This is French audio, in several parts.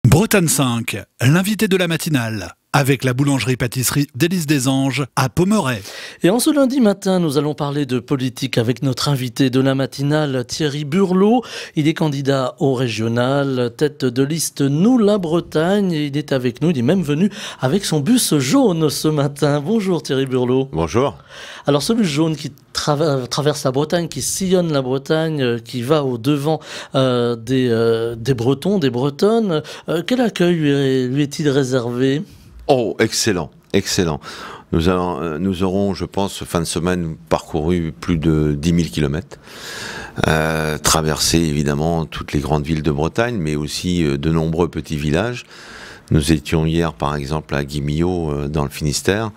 Bretagne 5, l'invité de la matinale, avec la boulangerie-pâtisserie d'Élise des Anges à Pommerais. Et en ce lundi matin, nous allons parler de politique avec notre invité de la matinale, Thierry Burlot. Il est candidat au régional, tête de liste Nous la Bretagne. Il est avec nous, il est même venu avec son bus jaune ce matin. Bonjour Thierry Burlot. Bonjour. Alors ce bus jaune qui traverse la Bretagne, qui sillonne la Bretagne, qui va au-devant des Bretons, des Bretonnes, quel accueil lui est-il réservé ? Oh, excellent, excellent. Nous aurons, je pense, fin de semaine, parcouru plus de 10 000 kilomètres, traversé évidemment toutes les grandes villes de Bretagne, mais aussi de nombreux petits villages. Nous étions hier, par exemple, à Guimillot, dans le Finistère,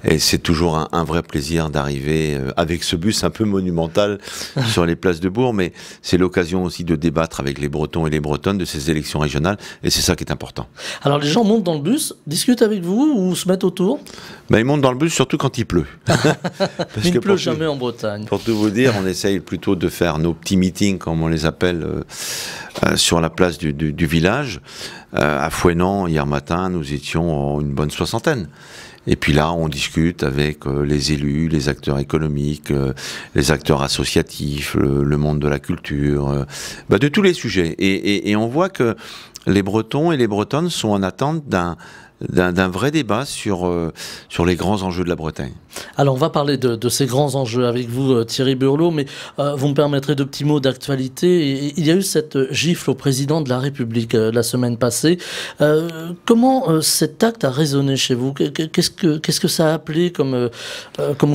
et c'est toujours un vrai plaisir d'arriver avec ce bus un peu monumental sur les places de bourg, mais c'est l'occasion aussi de débattre avec les Bretons et les Bretonnes de ces élections régionales, et c'est ça qui est important. Alors les gens montent dans le bus, discutent avec vous ou se mettent autour ? Ils montent dans le bus surtout quand il pleut. Mais il ne pleut jamais en Bretagne. Pour tout vous dire, on essaye plutôt de faire nos petits meetings, comme on les appelle, sur la place du village. À Fouesnant, hier matin, nous étions une bonne soixantaine. Et puis là, on discute avec les élus, les acteurs économiques, les acteurs associatifs, le monde de la culture, de tous les sujets. Et on voit que les Bretons et les Bretonnes sont en attente d'un vrai débat sur les grands enjeux de la Bretagne. Alors on va parler de ces grands enjeux avec vous Thierry Burlot, mais vous me permettrez de petits mots d'actualité. Il y a eu cette gifle au président de la République la semaine passée. Comment cet acte a résonné chez vous? Qu'est-ce que ça a appelé comme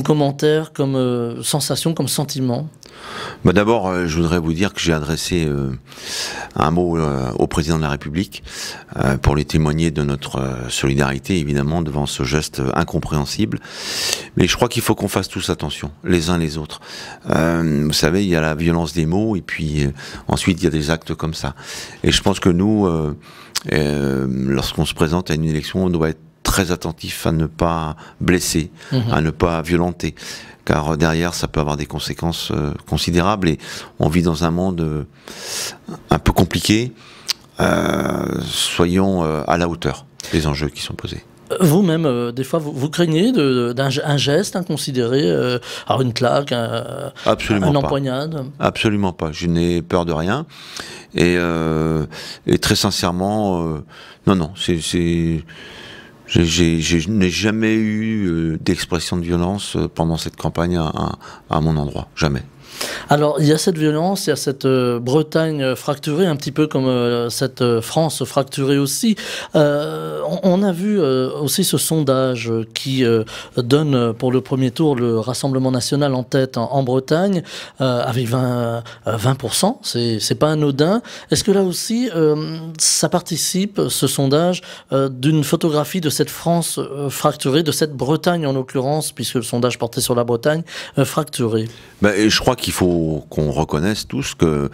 commentaire, comme sensation, comme sentiment? D'abord, je voudrais vous dire que j'ai adressé un mot au président de la République pour lui témoigner de notre solidarité, évidemment, devant ce geste incompréhensible. Mais je crois qu'il faut qu'on fasse tous attention, les uns les autres. Vous savez, il y a la violence des mots, et puis ensuite, il y a des actes comme ça. Et je pense que nous, lorsqu'on se présente à une élection, on doit être très attentif à ne pas blesser, à ne pas violenter. Car derrière, ça peut avoir des conséquences considérables, et on vit dans un monde un peu compliqué. Soyons à la hauteur des enjeux qui sont posés. Vous-même, des fois, vous craignez d'un geste inconsidéré, alors une claque, une empoignade? Absolument pas. Je n'ai peur de rien. Et très sincèrement, non, je n'ai jamais eu d'expression de violence pendant cette campagne à mon endroit, jamais. Alors, il y a cette violence, il y a cette Bretagne fracturée, un petit peu comme cette France fracturée aussi. On a vu aussi ce sondage qui donne pour le premier tour le Rassemblement national en tête en Bretagne, avec 20%, c'est pas anodin. Est-ce que là aussi, ça participe, ce sondage, d'une photographie de cette France fracturée, de cette Bretagne en l'occurrence, puisque le sondage portait sur la Bretagne, fracturée? Je crois qu'il faut qu'on reconnaisse tous que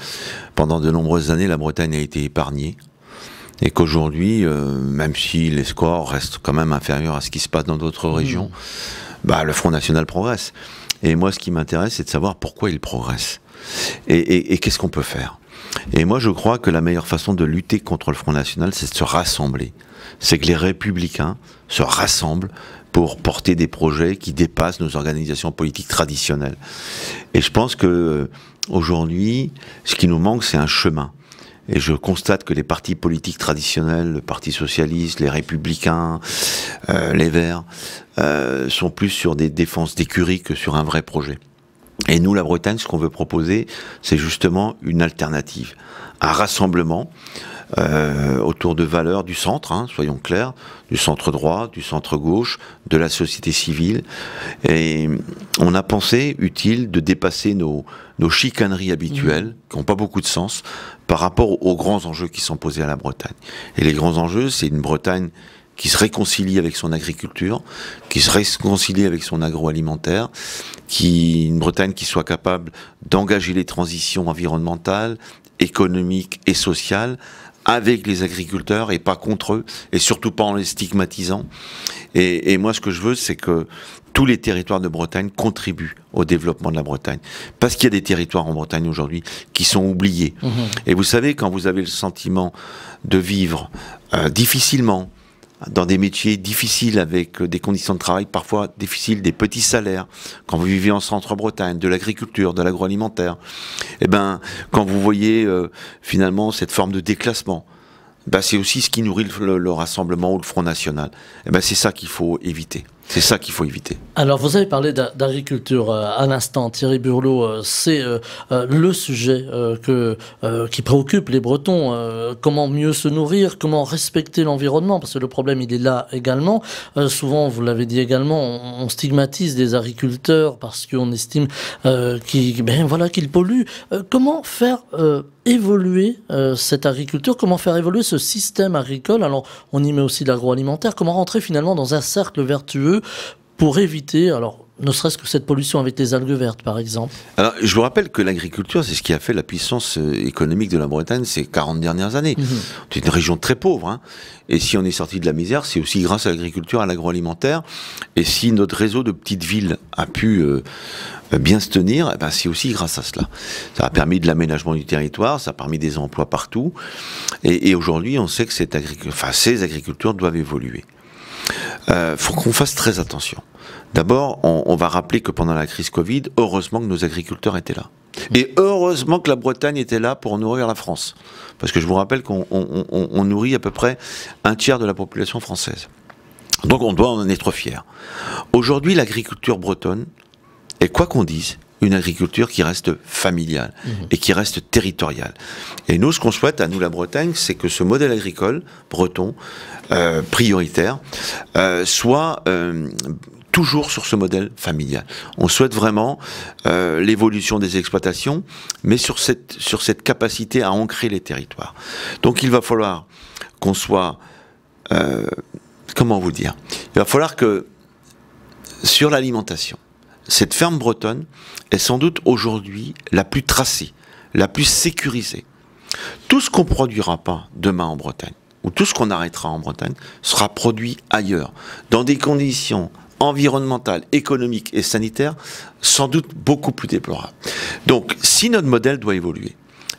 pendant de nombreuses années, la Bretagne a été épargnée. Et qu'aujourd'hui, même si les scores restent quand même inférieurs à ce qui se passe dans d'autres régions, le Front National progresse. Et moi, ce qui m'intéresse, c'est de savoir pourquoi il progresse. Et qu'est-ce qu'on peut faire. Et moi, je crois que la meilleure façon de lutter contre le Front National, c'est de se rassembler. C'est que les Républicains se rassemblent pour porter des projets qui dépassent nos organisations politiques traditionnelles. Et je pense que aujourd'hui, ce qui nous manque, c'est un chemin. Et je constate que les partis politiques traditionnels, le Parti socialiste, les Républicains, les Verts, sont plus sur des défenses d'écurie que sur un vrai projet. Et nous, la Bretagne, ce qu'on veut proposer, c'est justement une alternative, un rassemblement autour de valeurs du centre, soyons clairs, du centre droit, du centre gauche, de la société civile. Et on a pensé utile de dépasser nos chicaneries habituelles, qui n'ont pas beaucoup de sens, par rapport aux grands enjeux qui sont posés à la Bretagne. Et les grands enjeux, c'est une Bretagne qui se réconcilie avec son agriculture, qui se réconcilie avec son agroalimentaire, une Bretagne qui soit capable d'engager les transitions environnementales, économiques et sociales, avec les agriculteurs et pas contre eux, et surtout pas en les stigmatisant. Et moi, ce que je veux, c'est que tous les territoires de Bretagne contribuent au développement de la Bretagne. Parce qu'il y a des territoires en Bretagne aujourd'hui qui sont oubliés. Et vous savez, quand vous avez le sentiment de vivre difficilement, dans des métiers difficiles, avec des conditions de travail parfois difficiles, des petits salaires, quand vous vivez en Centre-Bretagne, de l'agriculture, de l'agroalimentaire, eh ben, quand vous voyez finalement cette forme de déclassement, ben, c'est aussi ce qui nourrit le Rassemblement ou le Front National. Eh ben, c'est ça qu'il faut éviter. C'est ça qu'il faut éviter. Alors, vous avez parlé d'agriculture à l'instant, Thierry Burlot. C'est le sujet qui préoccupe les Bretons. Comment mieux se nourrir, comment respecter l'environnement, parce que le problème, il est là également. Souvent, vous l'avez dit également, on stigmatise des agriculteurs parce qu'on estime qu'ils polluent. Comment faire évoluer cette agriculture, comment faire évoluer ce système agricole? Alors, on y met aussi l'agroalimentaire. Comment rentrer finalement dans un cercle vertueux pour éviter, alors, ne serait-ce que cette pollution avec les algues vertes, par exemple? Alors, je vous rappelle que l'agriculture, c'est ce qui a fait la puissance économique de la Bretagne ces 40 dernières années. C'est une région très pauvre, hein. Et si on est sorti de la misère, c'est aussi grâce à l'agriculture, à l'agroalimentaire. Et si notre réseau de petites villes a pu bien se tenir, eh ben, c'est aussi grâce à cela. Ça a permis de l'aménagement du territoire, ça a permis des emplois partout. Et aujourd'hui, on sait que ces agricultures doivent évoluer. Faut qu'on fasse très attention. D'abord, on va rappeler que pendant la crise Covid, heureusement que nos agriculteurs étaient là. Et heureusement que la Bretagne était là pour nourrir la France. Parce que je vous rappelle qu'on nourrit à peu près un tiers de la population française. Donc on doit en être fiers. Aujourd'hui, l'agriculture bretonne est, quoi qu'on dise, une agriculture qui reste familiale et qui reste territoriale. Et nous, ce qu'on souhaite, à nous la Bretagne, c'est que ce modèle agricole breton, prioritaire, soit toujours sur ce modèle familial. On souhaite vraiment l'évolution des exploitations, mais sur cette capacité à ancrer les territoires. Donc il va falloir qu'on soit... comment vous dire? Il va falloir que, sur l'alimentation, cette ferme bretonne est sans doute aujourd'hui la plus tracée, la plus sécurisée. Tout ce qu'on ne produira pas demain en Bretagne, ou tout ce qu'on arrêtera en Bretagne, sera produit ailleurs, dans des conditions environnementales, économiques et sanitaires, sans doute beaucoup plus déplorables. Donc, si notre modèle doit évoluer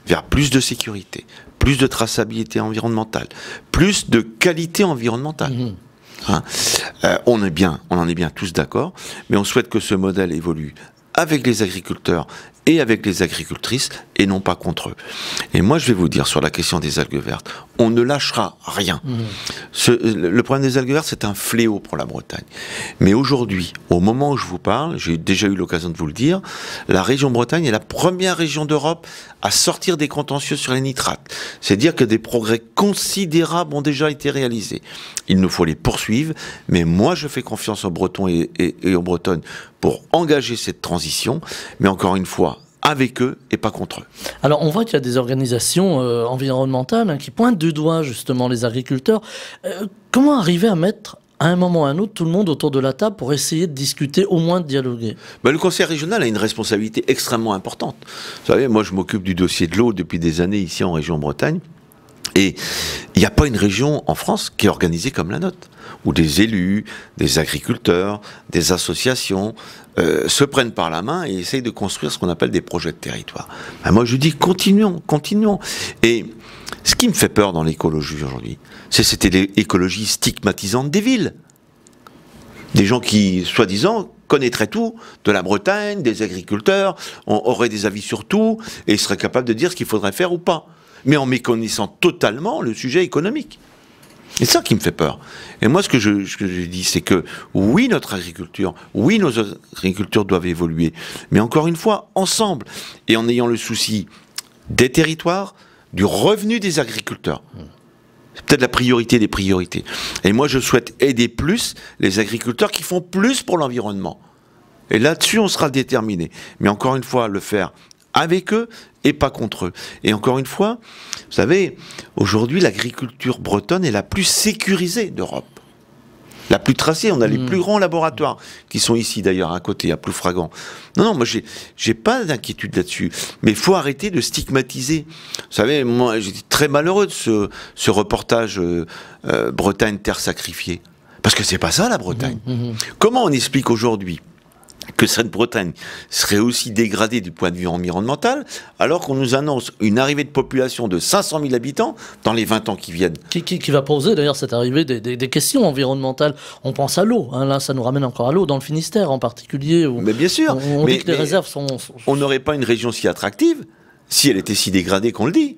vers plus de sécurité, plus de traçabilité environnementale, plus de qualité environnementale, hein, on en est bien tous d'accord, mais on souhaite que ce modèle évolue avec les agriculteurs et avec les agricultrices, et non pas contre eux. Et moi, je vais vous dire, sur la question des algues vertes, on ne lâchera rien. Le problème des algues vertes, c'est un fléau pour la Bretagne. Mais aujourd'hui, au moment où je vous parle, j'ai déjà eu l'occasion de vous le dire, la région Bretagne est la première région d'Europe à sortir des contentieux sur les nitrates. C'est-à-dire que des progrès considérables ont déjà été réalisés. Il nous faut les poursuivre, mais moi, je fais confiance aux Bretons et aux Bretonnes pour engager cette transition, mais encore une fois, avec eux et pas contre eux. Alors on voit qu'il y a des organisations environnementales qui pointent du doigt justement les agriculteurs. Comment arriver à mettre à un moment ou à un autre tout le monde autour de la table pour essayer de discuter, au moins de dialoguer? Le conseil régional a une responsabilité extrêmement importante. Vous savez, moi je m'occupe du dossier de l'eau depuis des années ici en région Bretagne. Et il n'y a pas une région en France qui est organisée comme la nôtre, où des élus, des agriculteurs, des associations se prennent par la main et essayent de construire ce qu'on appelle des projets de territoire. Moi je dis continuons. Et ce qui me fait peur dans l'écologie aujourd'hui, c'est cette écologie stigmatisante des villes. Des gens qui, soi-disant, connaîtraient tout de la Bretagne, des agriculteurs, auraient des avis sur tout, et seraient capables de dire ce qu'il faudrait faire ou pas, mais en méconnaissant totalement le sujet économique. C'est ça qui me fait peur. Et moi, ce que je dis, c'est que oui, notre agriculture, oui, nos agricultures doivent évoluer, mais encore une fois, ensemble, et en ayant le souci des territoires, du revenu des agriculteurs. C'est peut-être la priorité des priorités. Et moi, je souhaite aider plus les agriculteurs qui font plus pour l'environnement. Et là-dessus, on sera déterminé. Mais encore une fois, le faire avec eux et pas contre eux. Et encore une fois, vous savez, aujourd'hui, l'agriculture bretonne est la plus sécurisée d'Europe. La plus tracée. On a les plus grands laboratoires qui sont ici, d'ailleurs, à côté, à Ploufragan. Non, moi, j'ai pas d'inquiétude là-dessus. Mais il faut arrêter de stigmatiser. Vous savez, moi, j'étais très malheureux de ce reportage Bretagne, terre sacrifiée. Parce que c'est pas ça, la Bretagne. Comment on explique aujourd'hui que cette Bretagne serait aussi dégradée du point de vue environnemental, alors qu'on nous annonce une arrivée de population de 500 000 habitants dans les 20 ans qui viennent. Qui va poser d'ailleurs cette arrivée des questions environnementales. On pense à l'eau, hein, là ça nous ramène encore à l'eau, dans le Finistère en particulier. Où mais bien sûr, on dit que les réserves sont... On n'aurait pas une région si attractive si elle était si dégradée qu'on le dit.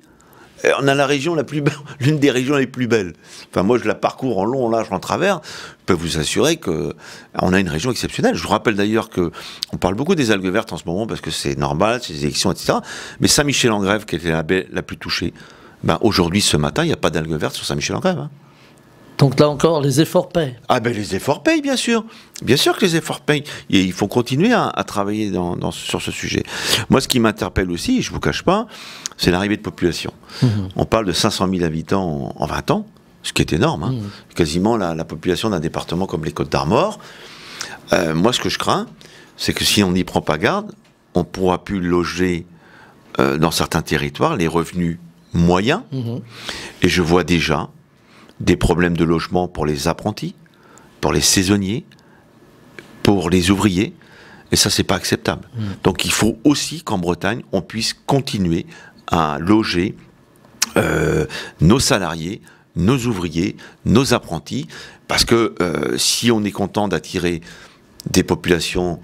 On a la région la plus belle, l'une des régions les plus belles. Enfin, moi, je la parcours en long, en large, en travers. Je peux vous assurer qu'on a une région exceptionnelle. Je vous rappelle d'ailleurs qu'on parle beaucoup des algues vertes en ce moment parce que c'est normal, c'est des élections, etc. Mais Saint-Michel-en-Grève, qui était la plus touchée, ben, aujourd'hui, ce matin, il n'y a pas d'algues vertes sur Saint-Michel-en-Grève. Hein. Donc là encore, les efforts paient. Ah ben les efforts payent, bien sûr. Bien sûr que les efforts payent. Et il faut continuer à travailler sur ce sujet. Moi, ce qui m'interpelle aussi, je ne vous cache pas, c'est l'arrivée de population. On parle de 500 000 habitants en 20 ans, ce qui est énorme. Hein. Quasiment la population d'un département comme les Côtes-d'Armor. Moi, ce que je crains, c'est que si on n'y prend pas garde, on ne pourra plus loger dans certains territoires les revenus moyens. Et je vois déjà des problèmes de logement pour les apprentis, pour les saisonniers, pour les ouvriers, et ça c'est pas acceptable. Donc il faut aussi qu'en Bretagne on puisse continuer à loger nos salariés, nos ouvriers, nos apprentis, parce que si on est content d'attirer des populations,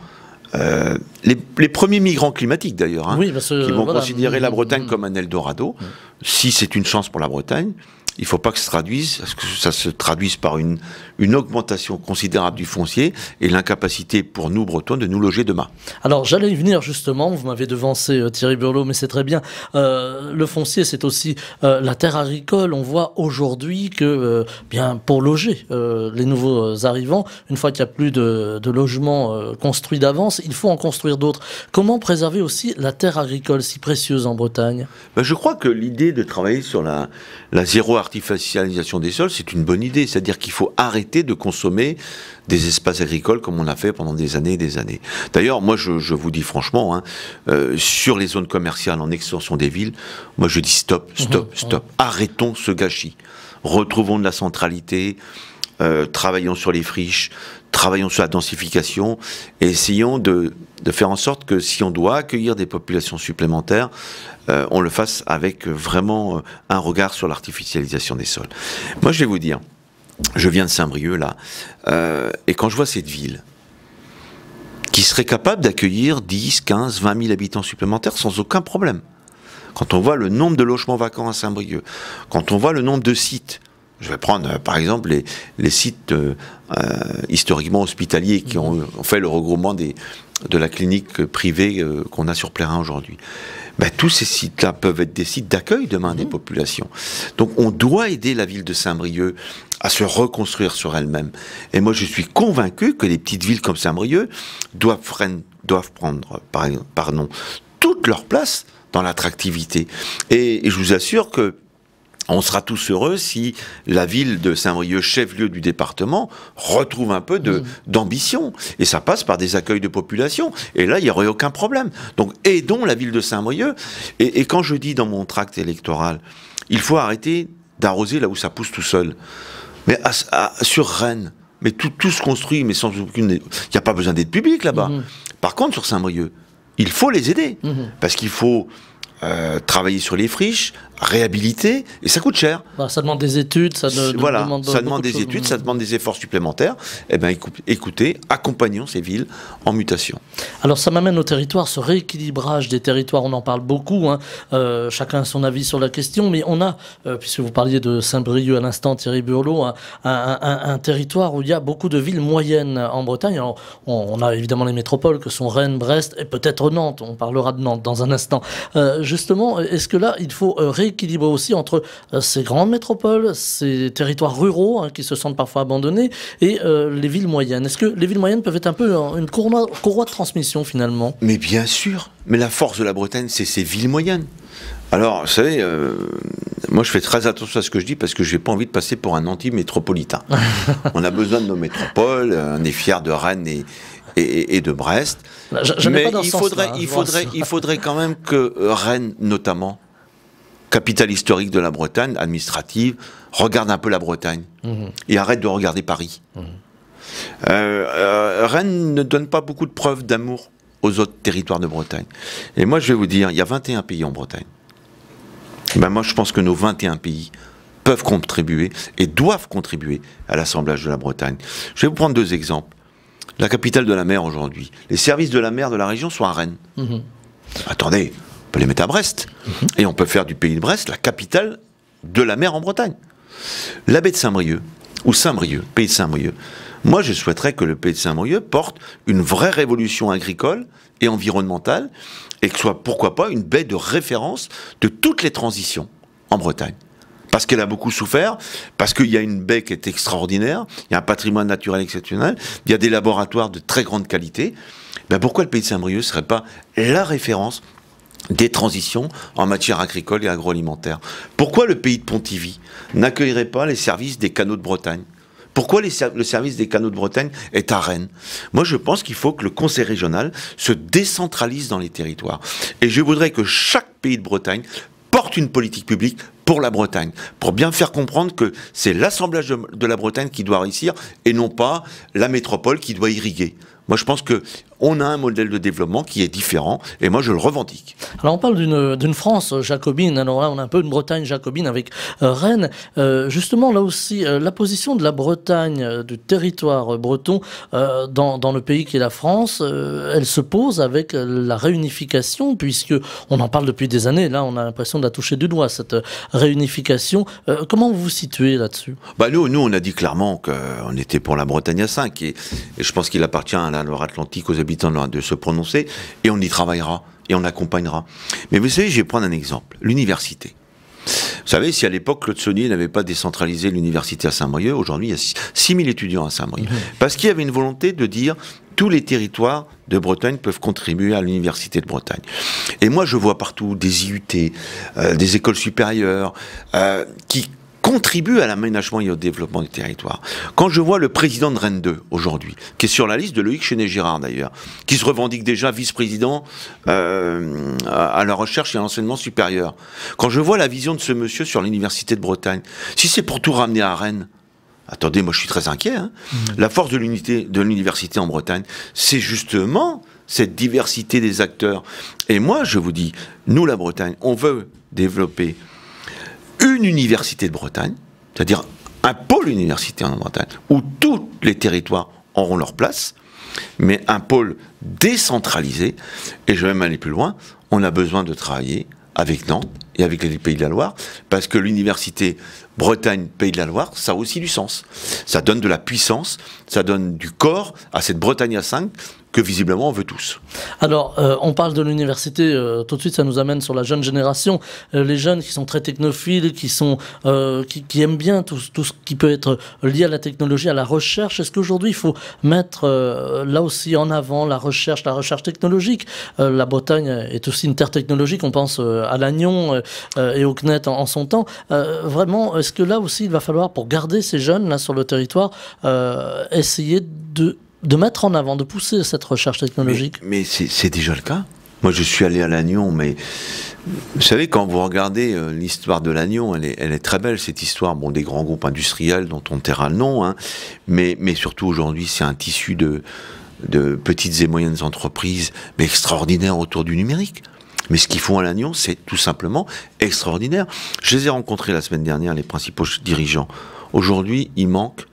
les premiers migrants climatiques d'ailleurs, hein, qui vont considérer la Bretagne comme un Eldorado, si c'est une chance pour la Bretagne, il ne faut pas que ça se traduise par une augmentation considérable du foncier et l'incapacité pour nous, Bretons, de nous loger demain. Alors, j'allais y venir justement, vous m'avez devancé Thierry Burlot, mais c'est très bien. Le foncier, c'est aussi la terre agricole. On voit aujourd'hui que, bien, pour loger les nouveaux arrivants, une fois qu'il n'y a plus de logements construits d'avance, il faut en construire d'autres. Comment préserver aussi la terre agricole si précieuse en Bretagne ? Ben, je crois que l'idée de travailler sur la zéro artificialisation des sols, c'est une bonne idée. C'est-à-dire qu'il faut arrêter de consommer des espaces agricoles comme on l'a fait pendant des années et des années. D'ailleurs, moi, je vous dis franchement, hein, sur les zones commerciales en extension des villes, moi, je dis stop. Arrêtons ce gâchis. Retrouvons de la centralité, travaillons sur les friches, travaillons sur la densification et essayons de faire en sorte que si on doit accueillir des populations supplémentaires, on le fasse avec vraiment un regard sur l'artificialisation des sols. Moi, je vais vous dire, je viens de Saint-Brieuc, là, et quand je vois cette ville qui serait capable d'accueillir 10, 15, 20 000 habitants supplémentaires sans aucun problème, quand on voit le nombre de logements vacants à Saint-Brieuc, quand on voit le nombre de sites, je vais prendre par exemple les sites historiquement hospitaliers qui ont fait le regroupement de la clinique privée qu'on a sur Plérin aujourd'hui. Ben, tous ces sites-là peuvent être des sites d'accueil demain des populations. Donc on doit aider la ville de Saint-Brieuc à se reconstruire sur elle-même. Et moi je suis convaincu que les petites villes comme Saint-Brieuc doivent prendre toute leur place dans l'attractivité. Et je vous assure que on sera tous heureux si la ville de Saint-Brieuc, chef-lieu du département, retrouve un peu d'ambition. Et ça passe par des accueils de population. Et là, il n'y aurait aucun problème. Donc, aidons la ville de Saint-Brieuc. Et quand je dis dans mon tract électoral, il faut arrêter d'arroser là où ça pousse tout seul. Mais sur Rennes, mais tout se construit, mais sans aucune... Il n'y a pas besoin d'aide publique là-bas. Par contre, sur Saint-Brieuc, il faut les aider. Parce qu'il faut... travailler sur les friches, réhabiliter, et ça coûte cher. Bah, ça demande des études, ça demande des études, ça demande des efforts supplémentaires. Eh bien, écoutez, accompagnons ces villes en mutation. Alors, ça m'amène au territoire, ce rééquilibrage des territoires, on en parle beaucoup, hein. Chacun a son avis sur la question, mais on a, puisque vous parliez de Saint-Brieuc à l'instant, Thierry Burlot, un territoire où il y a beaucoup de villes moyennes en Bretagne. Alors, on a évidemment les métropoles que sont Rennes, Brest et peut-être Nantes, on parlera de Nantes dans un instant. Justement, est-ce que là, il faut rééquilibrer aussi entre ces grandes métropoles, ces territoires ruraux hein, qui se sentent parfois abandonnés, et les villes moyennes? Est-ce que les villes moyennes peuvent être un peu une courroie de transmission finalement? Mais bien sûr, mais la force de la Bretagne, c'est ces villes moyennes. Alors, vous savez, moi je fais très attention à ce que je dis parce que je n'ai pas envie de passer pour un anti-métropolitain. On a besoin de nos métropoles, on est fiers de Rennes et de Brest. Mais il faudrait quand même que Rennes, notamment, capitale historique de la Bretagne, administrative, regarde un peu la Bretagne et arrête de regarder Paris. Rennes ne donne pas beaucoup de preuves d'amour aux autres territoires de Bretagne. Et moi, je vais vous dire, il y a 21 pays en Bretagne. Ben moi, je pense que nos 21 pays peuvent contribuer et doivent contribuer à l'assemblage de la Bretagne. Je vais vous prendre 2 exemples. La capitale de la mer aujourd'hui. Les services de la mer de la région sont à Rennes. Attendez, on peut les mettre à Brest. Et on peut faire du pays de Brest la capitale de la mer en Bretagne. La baie de Saint-Brieuc, ou Saint-Brieuc, pays de Saint-Brieuc. Moi, je souhaiterais que le pays de Saint-Brieuc porte une vraie révolution agricole et environnementale et que soit, pourquoi pas, une baie de référence de toutes les transitions en Bretagne. Parce qu'elle a beaucoup souffert, parce qu'il y a une baie qui est extraordinaire, il y a un patrimoine naturel exceptionnel, il y a des laboratoires de très grande qualité. Ben pourquoi le pays de Saint-Brieuc ne serait pas la référence des transitions en matière agricole et agroalimentaire? Pourquoi le pays de Pontivy n'accueillerait pas les services des canaux de Bretagne? Pourquoi le service des canaux de Bretagne est à Rennes? Moi, je pense qu'il faut que le conseil régional se décentralise dans les territoires. Et je voudrais que chaque pays de Bretagne porte une politique publique pour la Bretagne, pour bien faire comprendre que c'est l'assemblage de la Bretagne qui doit réussir et non pas la métropole qui doit irriguer. Moi, je pense qu'on a un modèle de développement qui est différent, et moi, je le revendique. Alors, on parle d'une France jacobine. Alors là, on a un peu une Bretagne jacobine avec Rennes. Justement, là aussi, la position de la Bretagne, du territoire breton, dans le pays qui est la France, elle se pose avec la réunification, puisque on en parle depuis des années. Là, on a l'impression de la toucher du doigt, cette réunification. Comment vous vous situez là-dessus? Bah nous, on a dit clairement qu'on était pour la Bretagne à 5, et je pense qu'il appartient à la Loire-Atlantique, aux habitants de se prononcer, et on y travaillera, et on accompagnera. Mais vous savez, je vais prendre un exemple, l'université. Vous savez, si à l'époque, Claude Saunier n'avait pas décentralisé l'université à Saint-Brieuc, aujourd'hui, il y a 6000 étudiants à Saint-Brieuc. Parce qu'il y avait une volonté de dire, tous les territoires de Bretagne peuvent contribuer à l'université de Bretagne. Et moi, je vois partout des IUT, des écoles supérieures, qui contribue à l'aménagement et au développement du territoire. Quand je vois le président de Rennes 2 aujourd'hui, qui est sur la liste de Loïc Chenet-Girard d'ailleurs, qui se revendique déjà vice-président à la recherche et à l'enseignement supérieur, quand je vois la vision de ce monsieur sur l'université de Bretagne, si c'est pour tout ramener à Rennes, attendez, moi je suis très inquiet, hein. La force de l'unité de l'université en Bretagne, c'est justement cette diversité des acteurs. Et moi je vous dis, nous la Bretagne, on veut développer une université de Bretagne, c'est-à-dire un pôle universitaire en Bretagne, où tous les territoires auront leur place, mais un pôle décentralisé, et je vais même aller plus loin, on a besoin de travailler avec Nantes et avec les Pays de la Loire, parce que l'université Bretagne, Pays de la Loire, ça a aussi du sens. Ça donne de la puissance, ça donne du corps à cette Bretagne à 5, que visiblement on veut tous. Alors, on parle de l'université, tout de suite ça nous amène sur la jeune génération, les jeunes qui sont très technophiles, qui aiment bien tout ce qui peut être lié à la technologie, à la recherche. Est-ce qu'aujourd'hui il faut mettre là aussi en avant la recherche technologique? La Bretagne est aussi une terre technologique, on pense à Lannion et au CNET en son temps. Vraiment, est-ce que là aussi il va falloir, pour garder ces jeunes là sur le territoire, essayer de mettre en avant, de pousser cette recherche technologique? Mais c'est déjà le cas. Moi, je suis allé à Lannion, mais vous savez, quand vous regardez l'histoire de Lannion, elle est très belle, cette histoire, bon, des grands groupes industriels dont on taira le nom, hein, mais surtout aujourd'hui, c'est un tissu de petites et moyennes entreprises, mais extraordinaires autour du numérique. Mais ce qu'ils font à Lannion, c'est tout simplement extraordinaire. Je les ai rencontrés la semaine dernière, les principaux dirigeants. Aujourd'hui, il manque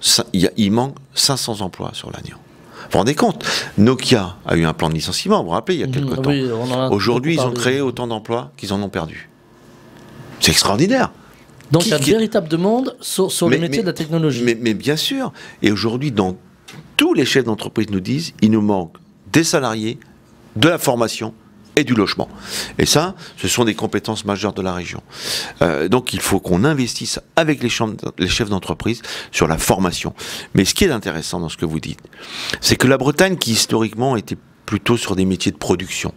500 emplois sur Lannion. Vous vous rendez compte? Nokia a eu un plan de licenciement, vous vous rappelez, il y a quelque temps. Oui, aujourd'hui, ils ont créé autant d'emplois qu'ils en ont perdu. C'est extraordinaire. Donc il y a une véritable demande sur les métiers de la technologie. Mais bien sûr. Et aujourd'hui, tous les chefs d'entreprise nous disent, il nous manque des salariés, de la formation et du logement. Et ça, ce sont des compétences majeures de la région. Donc il faut qu'on investisse avec les chefs d'entreprise sur la formation. Mais ce qui est intéressant dans ce que vous dites, c'est que la Bretagne, qui historiquement était plutôt sur des métiers de production,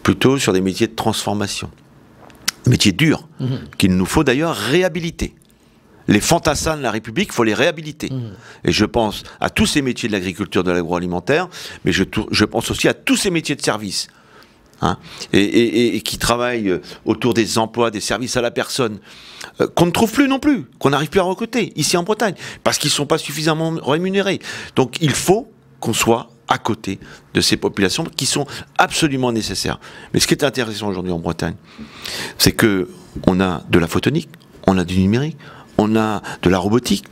plutôt sur des métiers de transformation, métiers durs, qu'il nous faut d'ailleurs réhabiliter. Les fantassins de la République, il faut les réhabiliter. Et je pense à tous ces métiers de l'agriculture, de l'agroalimentaire, mais je pense aussi à tous ces métiers de service. hein, et qui travaillent autour des emplois, des services à la personne, qu'on ne trouve plus non plus, qu'on n'arrive plus à recruter ici en Bretagne, parce qu'ils ne sont pas suffisamment rémunérés. Donc il faut qu'on soit à côté de ces populations qui sont absolument nécessaires. Mais ce qui est intéressant aujourd'hui en Bretagne, c'est que on a de la photonique, on a du numérique, on a de la robotique,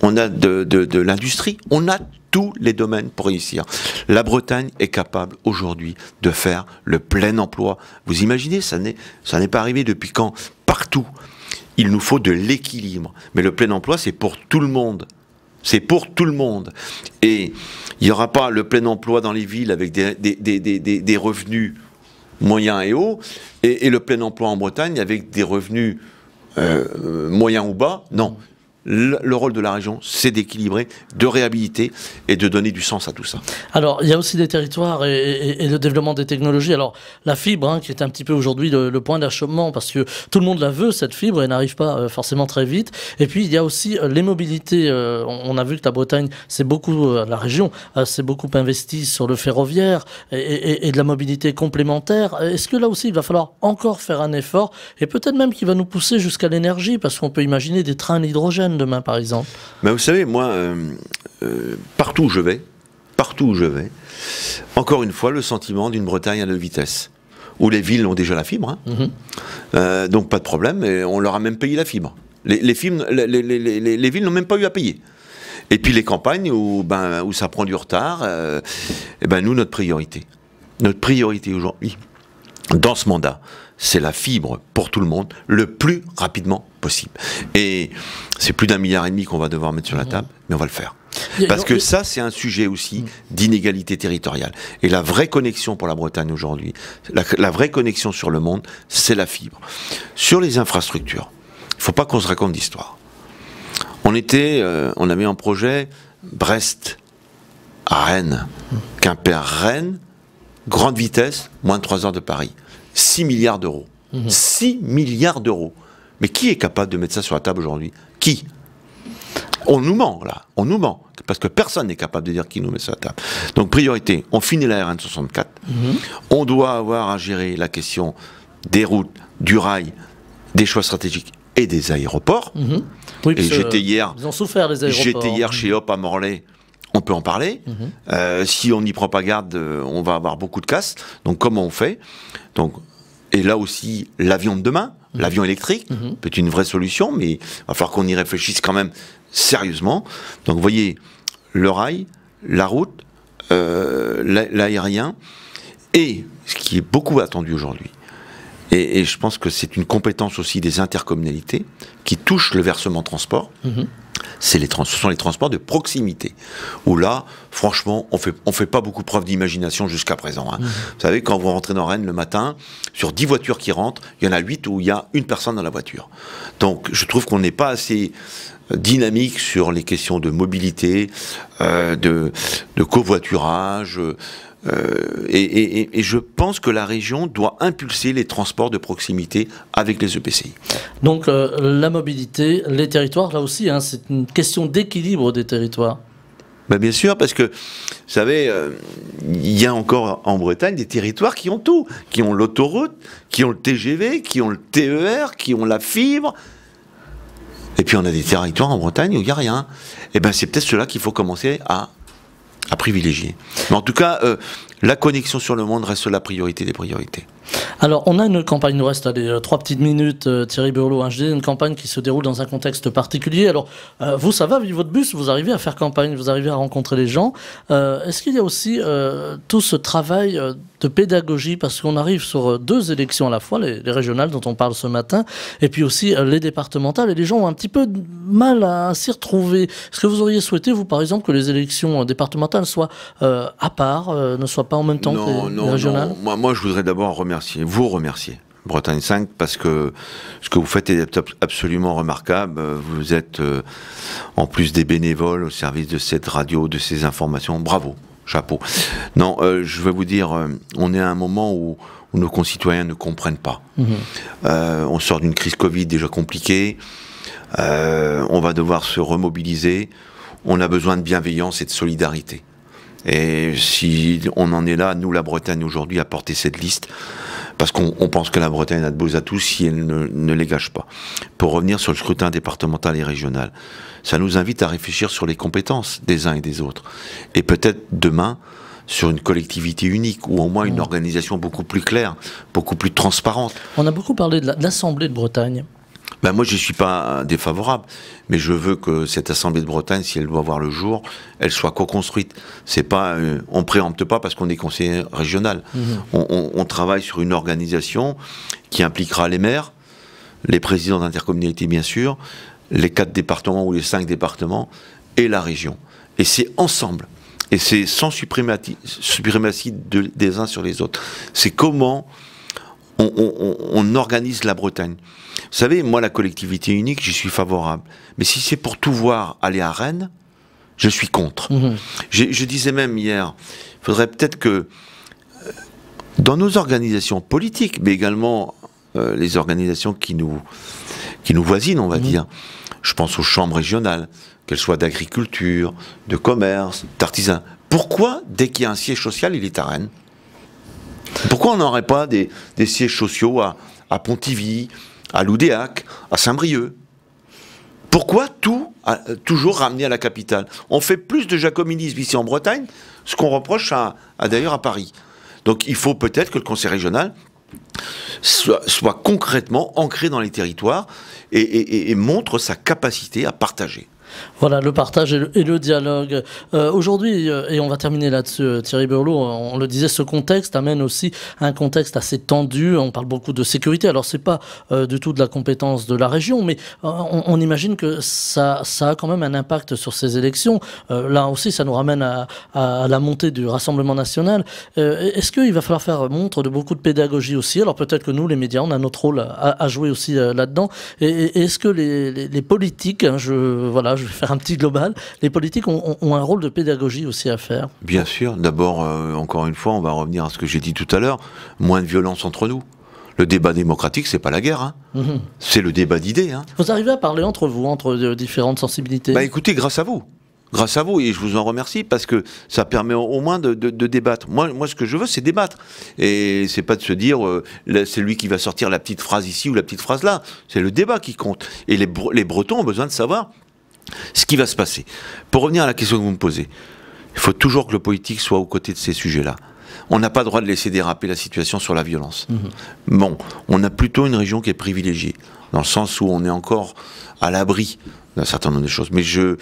on a de l'industrie, on a tous les domaines pour réussir. La Bretagne est capable aujourd'hui de faire le plein emploi. Vous imaginez, ça n'est pas arrivé depuis quand? Partout. Il nous faut de l'équilibre. Mais le plein emploi, c'est pour tout le monde. C'est pour tout le monde. Et il n'y aura pas le plein emploi dans les villes avec des revenus moyens et hauts, et le plein emploi en Bretagne avec des revenus moyens ou bas. Non. Le rôle de la région, c'est d'équilibrer, de réhabiliter et de donner du sens à tout ça. Alors, il y a aussi des territoires et le développement des technologies. Alors, la fibre, hein, qui est un petit peu aujourd'hui le point d'achoppement, parce que tout le monde la veut, cette fibre, et n'arrive pas forcément très vite. Et puis, il y a aussi les mobilités. On a vu que la Bretagne, la région, s'est beaucoup investie sur le ferroviaire et de la mobilité complémentaire. Est-ce que là aussi, il va falloir encore faire un effort, et peut-être même qu'il va nous pousser jusqu'à l'énergie, parce qu'on peut imaginer des trains à l'hydrogène demain, par exemple? Ben vous savez, moi, partout où je vais, encore une fois, le sentiment d'une Bretagne à deux vitesses, où les villes ont déjà la fibre, hein. Donc pas de problème, et on leur a même payé la fibre. Les villes n'ont même pas eu à payer. Et puis les campagnes, où ça prend du retard, nous, notre priorité aujourd'hui, dans ce mandat, c'est la fibre pour tout le monde, le plus rapidement possible. Et c'est plus d'1,5 milliard qu'on va devoir mettre sur la table, mais on va le faire. Parce que ça, c'est un sujet aussi d'inégalité territoriale. Et la vraie connexion pour la Bretagne aujourd'hui, la vraie connexion sur le monde, c'est la fibre. Sur les infrastructures, il ne faut pas qu'on se raconte d'histoire. On avait un projet Brest à Rennes, Quimper-Rennes, grande vitesse, moins de 3 heures de Paris. 6 milliards d'euros. 6 milliards d'euros. Mais qui est capable de mettre ça sur la table aujourd'hui? Qui? On nous ment, là. On nous ment. Parce que personne n'est capable de dire qui nous met sur la table. Donc, priorité, on finit la RN 64. On doit avoir à gérer la question des routes, du rail, des choix stratégiques et des aéroports. Oui, et j'étais hier, ils ont souffert, les aéroports. J'étais hier chez Hop à Morlaix. On peut en parler. Si on n'y prend pas garde, on va avoir beaucoup de casse. Donc, comment on fait? Donc, et là aussi, l'avion de demain, l'avion électrique, peut être une vraie solution, mais il va falloir qu'on y réfléchisse quand même sérieusement. Donc, vous voyez, le rail, la route, l'aérien, et ce qui est beaucoup attendu aujourd'hui, et je pense que c'est une compétence aussi des intercommunalités qui touche le versement transport. Ce sont les transports de proximité. Où là, franchement, on fait pas beaucoup preuve d'imagination jusqu'à présent. Hein. Vous savez, quand vous rentrez dans Rennes le matin, sur 10 voitures qui rentrent, il y en a 8 où il y a une personne dans la voiture. Donc, je trouve qu'on n'est pas assez dynamique sur les questions de mobilité, de covoiturage. Et je pense que la région doit impulser les transports de proximité avec les EPCI. Donc la mobilité, les territoires, là aussi, hein, c'est une question d'équilibre des territoires. Ben bien sûr, parce que, vous savez, il y a encore en Bretagne des territoires qui ont tout, qui ont l'autoroute, qui ont le TGV, qui ont le TER, qui ont la fibre. Et puis on a des territoires en Bretagne où il n'y a rien. Et ben c'est peut-être cela qu'il faut commencer à privilégier. Mais en tout cas, la connexion sur le monde reste la priorité des priorités. Alors, on a une campagne, il nous reste 3 petites minutes, Thierry Burlot, hein, je disais, une campagne qui se déroule dans un contexte particulier. Alors, vous, ça va, avec votre bus, vous arrivez à faire campagne, vous arrivez à rencontrer les gens. Est-ce qu'il y a aussi tout ce travail de pédagogie, parce qu'on arrive sur 2 élections à la fois, les régionales dont on parle ce matin, et puis aussi les départementales, et les gens ont un petit peu de mal à s'y retrouver. Est-ce que vous auriez souhaité, vous, par exemple, que les élections départementales soient à part, ne soient pas en même temps que les régionales? Non. Moi, je voudrais d'abord vous remercier, Bretagne 5, parce que ce que vous faites est absolument remarquable. Vous êtes, en plus des bénévoles, au service de cette radio, de ces informations. Bravo, chapeau. Non, je vais vous dire, on est à un moment où nos concitoyens ne comprennent pas. On sort d'une crise Covid déjà compliquée. On va devoir se remobiliser. On a besoin de bienveillance et de solidarité. Et si on en est là, nous, la Bretagne, aujourd'hui, à porter cette liste, parce qu'on pense que la Bretagne a de beaux atouts si elle ne les gâche pas. Pour revenir sur le scrutin départemental et régional, ça nous invite à réfléchir sur les compétences des uns et des autres. Et peut-être demain, sur une collectivité unique, ou au moins une organisation beaucoup plus claire, beaucoup plus transparente. On a beaucoup parlé de l'Assemblée de Bretagne. Ben moi, je ne suis pas défavorable, mais je veux que cette Assemblée de Bretagne, si elle doit voir le jour, elle soit co-construite. C'est pas, on préempte pas parce qu'on est conseiller régional. On travaille sur une organisation qui impliquera les maires, les présidents d'intercommunalités bien sûr, les 4 départements ou les 5 départements et la région. Et c'est ensemble. Et c'est sans suprématie des uns sur les autres. C'est comment on organise la Bretagne. Vous savez, moi, la collectivité unique, j'y suis favorable. Mais si c'est pour tout voir aller à Rennes, je suis contre. Je disais même hier, il faudrait peut-être que, dans nos organisations politiques, mais également les organisations qui nous voisinent, on va dire, je pense aux chambres régionales, qu'elles soient d'agriculture, de commerce, d'artisanat. Pourquoi, dès qu'il y a un siège social, il est à Rennes? Pourquoi on n'aurait pas des sièges sociaux à Pontivy, à Loudéac, à Saint-Brieuc? Pourquoi toujours ramener à la capitale? On fait plus de jacobinisme ici en Bretagne, ce qu'on reproche d'ailleurs à Paris. Donc il faut peut-être que le conseil régional soit concrètement ancré dans les territoires et montre sa capacité à partager. Voilà, le partage et le dialogue. Aujourd'hui, et on va terminer là-dessus, Thierry Burlot, on le disait, ce contexte amène aussi un contexte assez tendu. On parle beaucoup de sécurité. Alors, c'est pas du tout de la compétence de la région, mais on imagine que ça a quand même un impact sur ces élections. Là aussi, ça nous ramène à la montée du Rassemblement national. Est-ce qu'il va falloir faire montre de beaucoup de pédagogie aussi? Alors, peut-être que nous, les médias, on a notre rôle à jouer aussi là-dedans. Et est-ce que les politiques, je vais faire un petit global, les politiques ont un rôle de pédagogie aussi à faire? Bien sûr. D'abord, encore une fois, on va revenir à ce que j'ai dit tout à l'heure, moins de violence entre nous. Le débat démocratique, c'est pas la guerre, hein. C'est le débat d'idées. Hein. Vous arrivez à parler entre vous, entre différentes sensibilités? Bah écoutez, grâce à vous. Grâce à vous, et je vous en remercie, parce que ça permet au moins de débattre. Moi, ce que je veux, c'est débattre. Et c'est pas de se dire, c'est lui qui va sortir la petite phrase ici ou la petite phrase là. C'est le débat qui compte. Et les Bretons ont besoin de savoir ce qui va se passer. Pour revenir à la question que vous me posez, il faut toujours que le politique soit aux côtés de ces sujets-là. On n'a pas le droit de laisser déraper la situation sur la violence. Bon, on a plutôt une région qui est privilégiée, dans le sens où on est encore à l'abri d'un certain nombre de choses. Mais je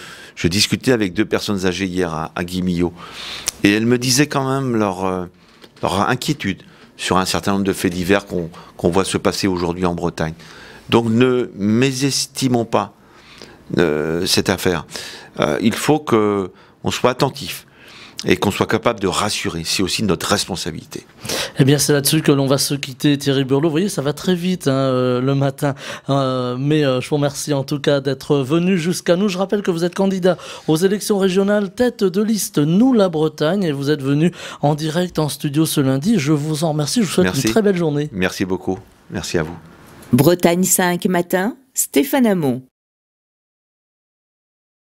discutais avec 2 personnes âgées hier à Guimillot, et elles me disaient quand même leur inquiétude sur un certain nombre de faits divers qu'on voit se passer aujourd'hui en Bretagne. Donc ne mésestimons pas cette affaire. Il faut qu'on soit attentif et qu'on soit capable de rassurer. C'est aussi notre responsabilité. Eh bien, c'est là-dessus que l'on va se quitter, Thierry Burlot. Vous voyez, ça va très vite le matin. Mais je vous remercie en tout cas d'être venu jusqu'à nous. Je rappelle que vous êtes candidat aux élections régionales, tête de liste Nous la Bretagne, et vous êtes venu en direct en studio ce lundi. Je vous en remercie. Je vous souhaite une très belle journée. Merci beaucoup. Merci à vous. Bretagne 5 matin, Stéphane Hamon.